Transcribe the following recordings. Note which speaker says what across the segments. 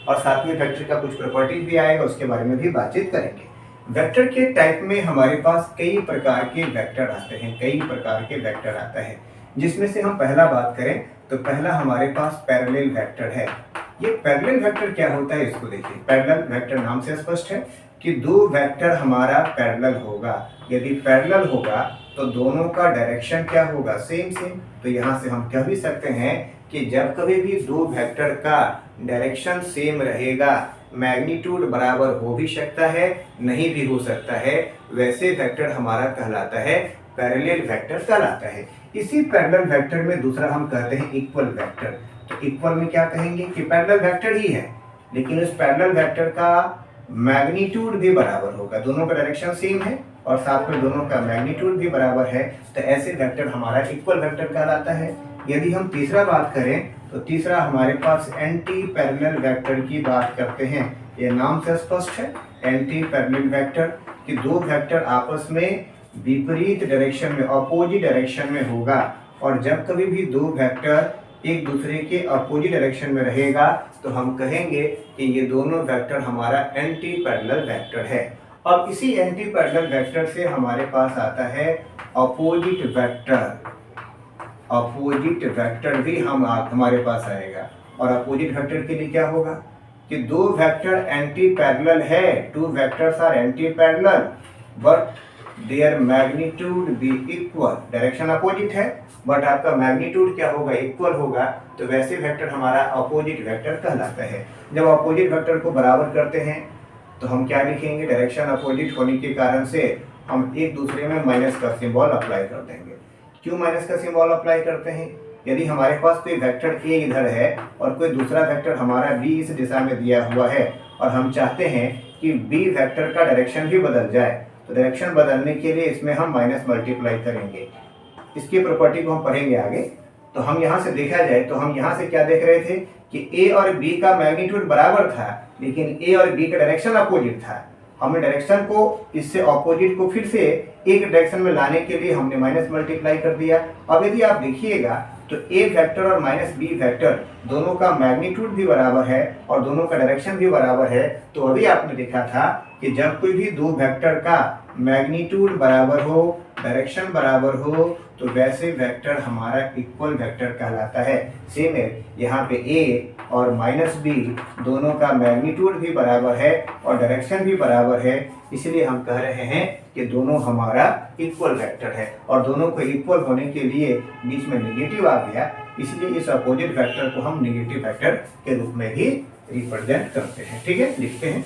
Speaker 1: और साथ में वेक्टर का कुछ प्रॉपर्टीज भी आएगा, उसके बारे में भी बातचीत करेंगे। वेक्टर के टाइप में हमारे पास कई प्रकार के वेक्टर आते हैं, कई प्रकार के वेक्टर आता है, जिसमें से हम पहला बात करें तो पहला हमारे पास पैरेलल वेक्टर है। ये पैरेलल वेक्टर क्या होता है इसको देखिए। पैरेलल वेक्टर नाम से स्पष्ट है कि दो वेक्टर हमारा पैरेलल होगा। यदि पैरेलल होगा तो दोनों का डायरेक्शन क्या होगा, सेम सेम। तो यहाँ से हम कह भी सकते हैं कि जब कभी भी दो वेक्टर का डायरेक्शन सेम रहेगा, मैग्नीट्यूड बराबर हो भी सकता है, नहीं भी हो सकता है, वैसे वेक्टर हमारा कहलाता है पैरेलल वेक्टर कहलाता है। इसी पैरेलल वेक्टर में दूसरा हम कहते हैं इक्वल वेक्टर। तो इक्वल में क्या कहेंगे कि पैरेलल वेक्टर ही है, लेकिन उस पैरेलल वेक्टर का मैग्नीट्यूड भी बराबर होगा, दोनों का डायरेक्शन सेम है और साथ में दोनों का मैग्नीट्यूड भी बराबर है, तो ऐसे वेक्टर हमारा इक्वल वेक्टर कहलाता है। यदि हम तीसरा बात करें तो तीसरा हमारे पास एंटी पैरेलल वेक्टर की बात करते हैं। ये नाम से स्पष्ट है, एंटी पैरेलल वेक्टर कि दो वेक्टर आपस में विपरीत डायरेक्शन में, अपोजिट डायरेक्शन में होगा, और जब कभी भी दो वेक्टर एक दूसरे के अपोजिट डायरेक्शन में रहेगा तो हम कहेंगे कि ये दोनों वेक्टर हमारा एंटी पैरेलल वेक्टर है। अब इसी एंटी पैरेलल वेक्टर से हमारे पास आता है अपोजिट वेक्टर। अपोजिट वेक्टर भी हमारे पास आएगा, और अपोजिट वेक्टर के लिए क्या होगा कि दो वेक्टर एंटी पैरेलल है, two vectors are anti parallel but their magnitude be equal. Direction opposite है बट आपका मैग्नीट्यूड क्या होगा, इक्वल होगा, तो वैसे वेक्टर हमारा अपोजिट वेक्टर कहलाता है। जब अपोजिट वेक्टर को बराबर करते हैं तो हम क्या लिखेंगे, डायरेक्शन अपोजिट होने के कारण से हम एक दूसरे में माइनस का सिंबल अप्लाई कर देंगे। क्यों माइनस का सिंबल अप्लाई करते हैं, यदि हमारे पास कोई वेक्टर ए इधर है और कोई दूसरा वेक्टर हमारा बी इस दिशा में दिया हुआ है और हम चाहते हैं कि बी वेक्टर का डायरेक्शन भी बदल जाए, तो डायरेक्शन बदलने के लिए इसमें हम माइनस मल्टीप्लाई करेंगे। इसकी प्रॉपर्टी को हम पढ़ेंगे आगे। तो हम यहाँ से देखा जाए तो हम यहाँ से क्या देख रहे थे कि ए और बी का मैग्नीट्यूड बराबर था, लेकिन ए और बी का डायरेक्शन अपोजिट था। हमने डायरेक्शन को इससे ऑपोजिट को फिर से एक डायरेक्शन में लाने के लिए हमने माइनस मल्टीप्लाई कर दिया। अब यदि आप देखिएगा तो ए वेक्टर और माइनस बी वेक्टर दोनों का मैग्नीट्यूड भी बराबर है और दोनों का डायरेक्शन भी बराबर है। तो अभी आपने देखा था कि जब कोई भी दो वेक्टर का मैग्नीट्यूड बराबर हो, डायरेक्शन बराबर हो, तो वैसे वेक्टर हमारा इक्वल वेक्टर कहलाता है। सेम है, यहाँ पे ए और माइनस बी दोनों का मैग्नीट्यूड भी बराबर है और डायरेक्शन भी बराबर है, इसलिए हम कह रहे हैं कि दोनों हमारा इक्वल वेक्टर है। और दोनों को इक्वल होने के लिए बीच में नेगेटिव आ गया, इसलिए इस अपोजिट वेक्टर को हम नेगेटिव वेक्टर के रूप में भी रिप्रेजेंट करते हैं। ठीक है, लिखते हैं।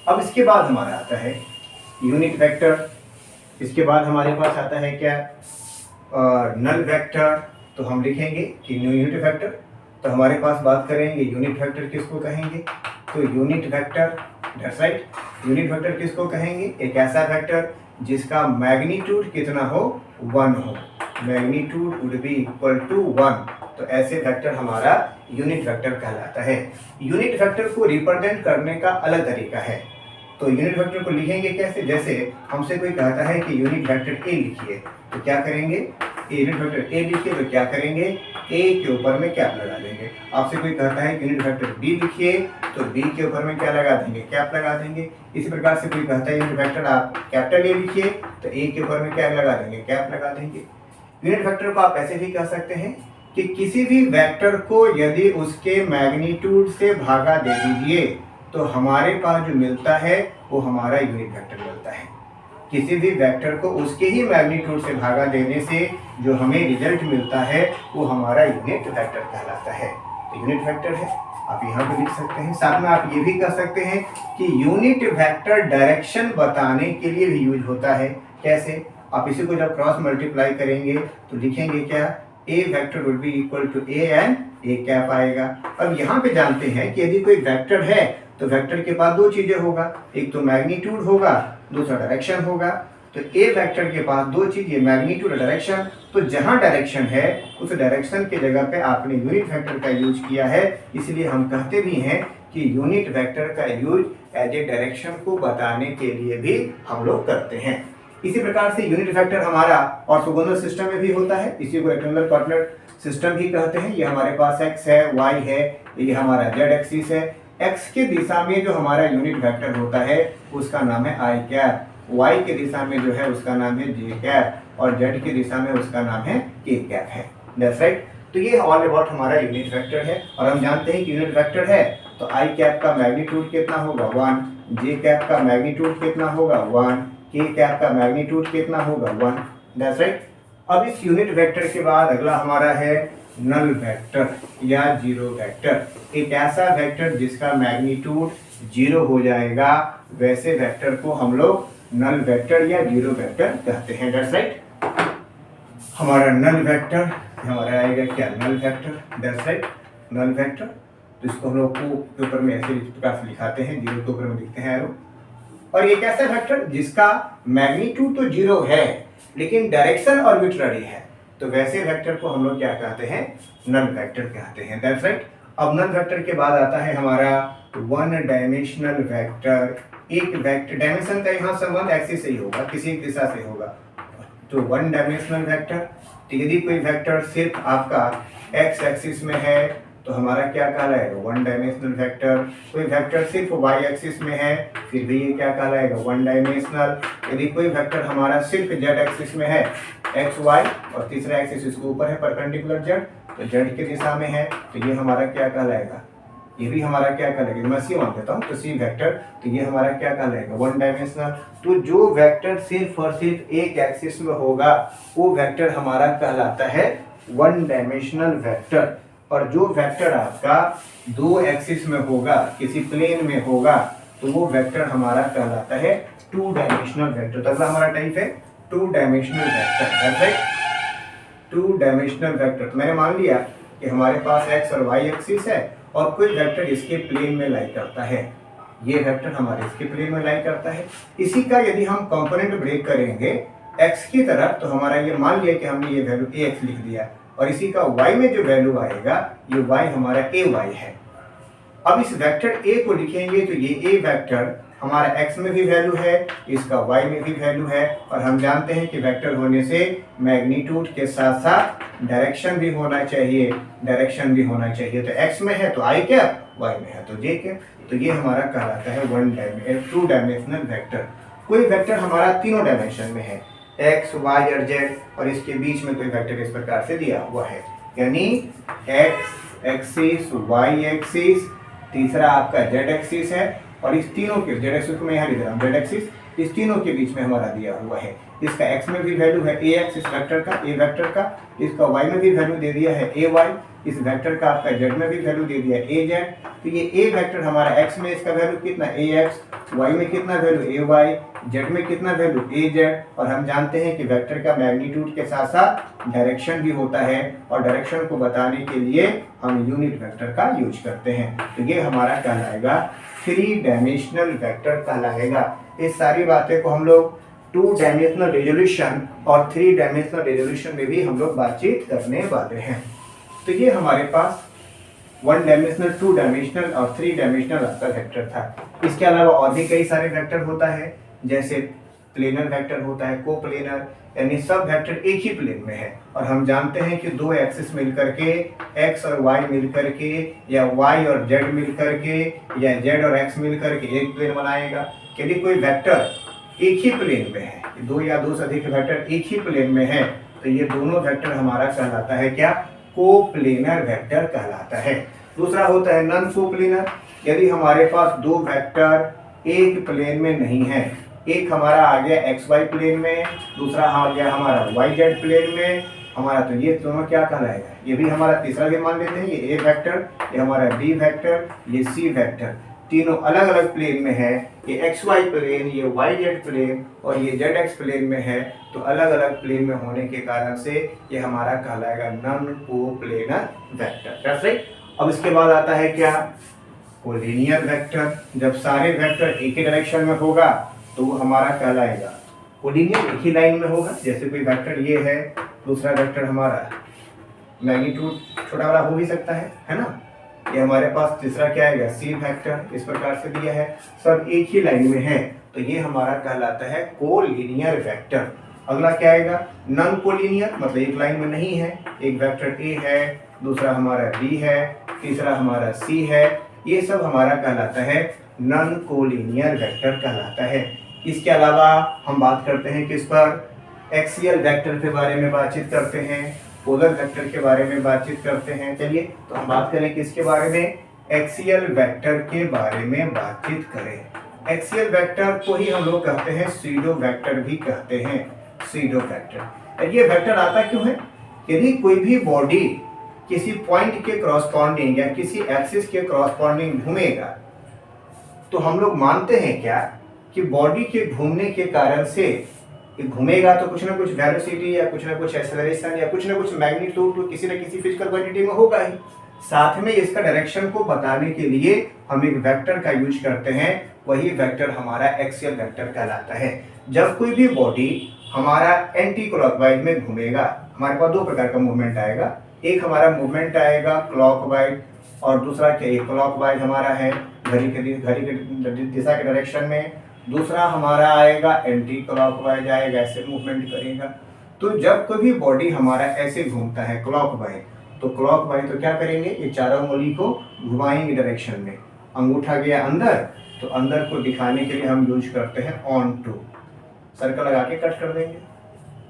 Speaker 1: अब इसके बाद हमारा आता है यूनिट वेक्टर। इसके बाद हमारे पास आता है क्या, नल वेक्टर। तो हम लिखेंगे कि यूनिट वेक्टर। तो हमारे पास बात करेंगे यूनिट वेक्टर किसको कहेंगे, तो unit vector, that's right, unit vector किसको कहेंगे, एक ऐसा वेक्टर जिसका मैग्नीट्यूड कितना हो, 1 हो, magnitude would be equal to 1। तो ऐसे वेक्टर हमारा यूनिट वेक्टर कहलाता है। यूनिट वेक्टर को रिप्रेजेंट करने का अलग तरीका है। तो यूनिट वेक्टर को लिखेंगे कैसे, जैसे हमसे कोई कहता है कि यूनिट वेक्टर ए लिखिए, तो क्या करेंगे, यूनिट वेक्टर ए लिखिए तो क्या करेंगे, ए के ऊपर में कैप लगा देंगे। आपसे कोई कहता है यूनिट वेक्टर बी लिखिए, तो बी के ऊपर में क्या लगा देंगे, कैप लगा देंगे। इसी प्रकार से कोई कहता है यूनिट वेक्टर आप कैपिटल ए लिखिए, तो ए के ऊपर में क्या लगा देंगे, कैप लगा देंगे। यूनिट वेक्टर को आप ऐसे भी कह सकते हैं कि किसी भी वेक्टर को यदि उसके मैग्नीट्यूड से भागा दे दीजिए तो हमारे पास जो मिलता है वो हमारा यूनिट वेक्टर मिलता है। किसी भी वेक्टर को उसके ही मैग्नीट्यूड से भागा देने से जो हमें रिजल्ट मिलता है वो हमारा यूनिट वेक्टर कहलाता है। तो यूनिट वेक्टर है, आप यहाँ पे लिख सकते हैं। साथ में आप ये भी कह सकते हैं कि यूनिट वेक्टर डायरेक्शन बताने के लिए भी यूज होता है। कैसे, आप इसी को जब क्रॉस मल्टीप्लाई करेंगे तो लिखेंगे क्या, A vector will be equal to A and A cap आएगा। अब यहाँ पे जानते हैं कि यदि कोई वेक्टर है तो वेक्टर के पास दो चीजें होगा, एक तो मैग्नीट्यूड होगा, दूसरा डायरेक्शन होगा। तो ए वेक्टर के पास दो चीजें, मैग्नीट्यूड और डायरेक्शन। तो जहां डायरेक्शन है उस डायरेक्शन के जगह पे आपने यूनिट वेक्टर का यूज किया है, इसलिए हम कहते भी हैं कि यूनिट वेक्टर का यूज एज ए डायरेक्शन को बताने के लिए भी हम लोग करते हैं। इसी प्रकार से यूनिट वेक्टर हमारा ऑर्थोगोनल सिस्टम में भी होता है, इसी को रेक्टेंगुलर कोऑर्डिनेट सिस्टम भी कहते हैं। ये हमारे पास x है, y है, ये हमारा z एक्सिस है, एक्स की दिशा में जो हमारा यूनिट वेक्टर होता है उसका नाम है आई कैप, वाई की दिशा में जो है उसका नाम है जे कैप और जेड की दिशा में उसका नाम है के कैप है। That's right. तो ये ऑल अबाउट हमारा यूनिट वेक्टर है और हम जानते हैं कि यूनिट वेक्टर है तो आई कैप का मैग्नीट्यूड कितना होगा 1, जे कैप का मैग्नीट्यूड कितना होगा 1, के कैप का मैग्नीट्यूड कितना होगा 1। That's right. अब इस यूनिट वेक्टर के बाद अगला हमारा है नल वेक्टर या जीरो वेक्टर। एक ऐसा वेक्टर जिसका मैग्नीट्यूड 0 हो जाएगा, वैसे वेक्टर को हम लोग नल वेक्टर या जीरो वेक्टर कहते हैं। That's right. हमारा नल वेक्टर हमारा आएगा क्या, null vector. That's right, null vector. तो इसको हम लोग को पेपर में ऐसे इस प्रकार से लिखाते हैं, जीरो के ऊपर में लिखते हैं एरो। और एक ऐसा वेक्टर जिसका मैग्नीट्यूड तो 0 है लेकिन डायरेक्शन आर्बिट्ररी है, तो वैसे वेक्टर को हम लोग क्या कहते हैं, नल वेक्टर कहते हैं। That's right. अब नल वेक्टर के बाद आता है हमारा वन डायमेंशनल वेक्टर। एक वेक्टर डायमेंशन का यहाँ संबंध एक्सिस से ही होगा, किसी एक दिशा से होगा, तो वन डायमेंशनल वेक्टर। तो यदि कोई वेक्टर सिर्फ आपका एक्स एक्सिस में है तो हमारा क्या कहलाएगा, वन डायमेंशनल वेक्टर। कोई वेक्टर सिर्फ वाई एक्सिस में है फिर भी ये क्या कहलाएगा, वन डायमेंशनल। यदि कोई वेक्टर हमारा सिर्फ जेड एक्सिस में है, एक्स वाई, और तीसरा एक्सिस इसके ऊपर है परपेंडिकुलर जेड, तो जेड की दिशा में है, तो ये हमारा क्या कहलाएगा, ये भी हमारा क्या कहलाएगा, मैं सी मान देता हूँ, तो सी वेक्टर। तो ये हमारा क्या कहलाएगा, वन डायमेंशनल। तो जो वेक्टर सिर्फ और सिर्फ एक एक्सिस में होगा वो वेक्टर हमारा कहलाता है वन डायमेंशनल वेक्टर। और जो वेक्टर आपका दो एक्सिस में होगा, किसी प्लेन में होगा, तो वो वेक्टर हमारा कहलाता है टू डायमेंशनल वेक्टर। तो अगला हमारा टाइप है two dimensional vector. Two dimensional vector. तो मैंने मान लिया कि हमारे पास एक्स और वाई एक्सिस है और कोई वेक्टर इसके प्लेन में लाई करता है, ये वेक्टर हमारे इसके प्लेन में लाई करता है। इसी का यदि हम कंपोनेंट ब्रेक करेंगे एक्स की तरफ, तो हमारा ये मान लिया कि हमने ये वैल्यू ए एक्स लिख दिया, और इसी का y में जो वैल्यू आएगा ये y हमारा ए वाई है। अब इस वेक्टर a को लिखेंगे तो ये a वेक्टर हमारा x में भी वैल्यू है, इसका y में भी वैल्यू है, और हम जानते हैं कि वेक्टर होने से मैग्नीट्यूड के साथ साथ डायरेक्शन भी होना चाहिए, डायरेक्शन भी होना चाहिए। तो x में है तो i कैप, y में है तो j कैप। तो ये हमारा कहलाता है टू डायमेंशनल वेक्टर। कोई वेक्टर हमारा तीनों डायमेंशन में है, एक्स वाई और जेड, और इसके बीच में कोई वेक्टर इस प्रकार से दिया हुआ है, यानी एक्स एक्सिस, वाई एक्सिस, तीसरा आपका जेड एक्सिस है, और इस तीनों के जेड एक्सिस को मैं यहाँ लिख रहा हूँ, जेड एक्सिस, इस तीनों के बीच में हमारा दिया हुआ है। इसका एक्स में भी वैल्यू है ए एक्स, इस वेक्टर का, ए वेक्टर का, इसका वाई में भी वैल्यू दे दिया है ए वाई, इस वेक्टर का आपका जेड में भी वैल्यू दे दिया है ए जेड। तो ये ए वेक्टर हमारा एक्स में इसका वैल्यू कितना ए एक्स, वाई में कितना वैल्यू ए वाई, जेड में कितना वैल्यू ए जेड। और हम जानते हैं कि वेक्टर का मैग्नीट्यूड के साथ साथ डायरेक्शन भी होता है, और डायरेक्शन को बताने के लिए हम यूनिट वेक्टर का यूज करते हैं। तो ये हमारा कहलाएगा थ्री डायमेंशनल वेक्टर कहलाएगा। इस सारी बातें को हम लोग टू डायमेंशनल रेजोल्यूशन और थ्री डायमेंशनल रेजोल्यूशन में भी हम लोग बातचीत करने वाले हैं। तो ये हमारे पास वन डायमेंशनल, टू डायमेंशनल और थ्री डायमेंशनल आपका वेक्टर था। इसके अलावा और भी कई सारे वेक्टर होता है, जैसे प्लेनर वेक्टर होता है, को प्लेनर, यानी सब वेक्टर एक ही प्लेन में है, और हम जानते हैं कि दो एक्सिस मिलकर के, एक्स और वाई मिलकर के, या वाई और जेड मिलकर के, या जेड और एक्स मिलकर के एक प्लेन बनाएगा। यदि कोई वेक्टर एक ही प्लेन में है, दो या दो से अधिक वेक्टर एक ही प्लेन में है, तो ये दोनों वेक्टर हमारा कहलाता है क्या, कोप्लेनर वेक्टर कहलाता है। दूसरा होता है नॉन कोप्लेनर। यदि हमारे पास दो वेक्टर एक प्लेन में नहीं है, एक हमारा आ गया एक्स वाई प्लेन में, दूसरा आ गया हमारा वाई जेड प्लेन में हमारा, तो ये दोनों क्या कहलाएगा, ये भी हमारा तीसरा भी मान लेते हैं, ये ए वेक्टर, ये हमारा बी वेक्टर, ये सी वेक्टर, तीनों अलग अलग प्लेन में है। ये एक्स वाई प्लेन, ये वाई जेड प्लेन और ये जेड एक्स प्लेन में है, तो अलग अलग प्लेन में होने के कारण से ये हमारा कहलाएगा non coplanar vector. That's right. अब इसके बाद आता है क्या, कोलिनियर वेक्टर। जब सारे वेक्टर एक ही डायरेक्शन में होगा तो वो हमारा कहलाएगा कोलिनियर, एक ही लाइन में होगा। जैसे कोई वेक्टर ये है, दूसरा वेक्टर हमारा मैग्नीट्यूड छोटा बड़ा हो भी सकता है ना। ये हमारे पास तीसरा क्या आएगा, सी वेक्टर, इस प्रकार से दिया है, सब एक ही लाइन में है, तो ये हमारा कहलाता है कोलिनियर वेक्टर। अगला क्या आएगा, नॉन कोलिनियर, मतलब एक लाइन में नहीं है, एक वेक्टर ए है, दूसरा हमारा बी है, तीसरा हमारा सी है, ये सब हमारा कहलाता है नॉन कोलिनियर वेक्टर कहलाता है। इसके अलावा हम बात करते हैं किस पर, एक्सियल वेक्टर के बारे में बातचीत करते हैं, पोलर वेक्टर के बारे में बातचीत करते हैं। चलिए तो हम बात करें किसके बारे में, एक्सियल वेक्टर के बारे में बातचीत करें। एक्सियल वेक्टर को ही हम लोग कहते हैं सीडो वेक्टर भी कहते हैं, सीडो वेक्टर। ये वेक्टर आता क्यों है, यदि कोई भी बॉडी किसी पॉइंट के क्रॉसपॉन्डिंग या किसी एक्सिस के क्रॉसपॉन्डिंग घूमेगा तो हम लोग मानते हैं क्या कि बॉडी के घूमने के कारण से घूमेगा तो कुछ ना कुछ वेलोसिटी या कुछ ना कुछ एक्सेलरेशन या कुछ ना कुछ मैग्नीट्यूड तो किसी न किसी फिजिकल क्वांटिटी में होगा ही। साथ में इसका डायरेक्शन को बताने के लिए हम एक वेक्टर का यूज करते हैं, वही वेक्टर हमारा एक्सियल वेक्टर कहलाता है। जब कोई भी बॉडी हमारा एंटी क्लॉकवाइज में घूमेगा, हमारे पास दो प्रकार का मूवमेंट आएगा, एक हमारा मूवमेंट आएगा क्लॉकवाइज और दूसरा क्या, क्लॉकवाइज हमारा है घड़ी के दिशा के डायरेक्शन में, दूसरा हमारा आएगा एंटी क्लॉकवाइज आएगा, ऐसे मूवमेंट करेगा। तो जब कोई भी बॉडी हमारा ऐसे घूमता है क्लॉकवाइज, तो क्लॉकवाइज तो क्या करेंगे, ये चारों उंगली को घुमाएंगे डायरेक्शन में, अंगूठा गया अंदर तो अंदर को दिखाने के लिए हम यूज करते हैं ऑन टू, सर्कल लगा के कट कर देंगे।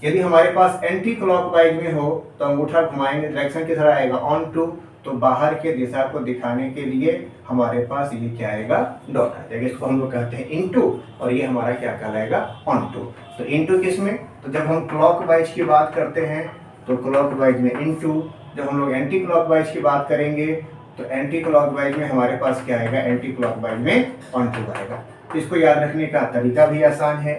Speaker 1: यदि हमारे पास एंटी क्लॉकवाइज में हो तो अंगूठा घुमाएंगे, डायरेक्शन किस तरह आएगा, ऑन टू, तो बाहर के दिशा को दिखाने के लिए हमारे पास ये क्या आएगा, डॉट आ जाएगा। इसको हम लोग कहते हैं इनटू और ये हमारा क्या कहलाएगा, ऑन टू। तो इनटू किस में, तो जब हम क्लॉकवाइज की बात करते हैं तो क्लॉकवाइज में इनटू, जब हम लोग एंटी क्लॉकवाइज की बात करेंगे तो एंटी क्लॉकवाइज में हमारे पास क्या आएगा, एंटी क्लॉकवाइज में ऑन टू आएगा। इसको याद रखने का तरीका भी आसान है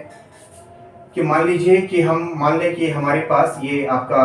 Speaker 1: कि मान लीजिए कि हम मान लें कि हमारे पास ये आपका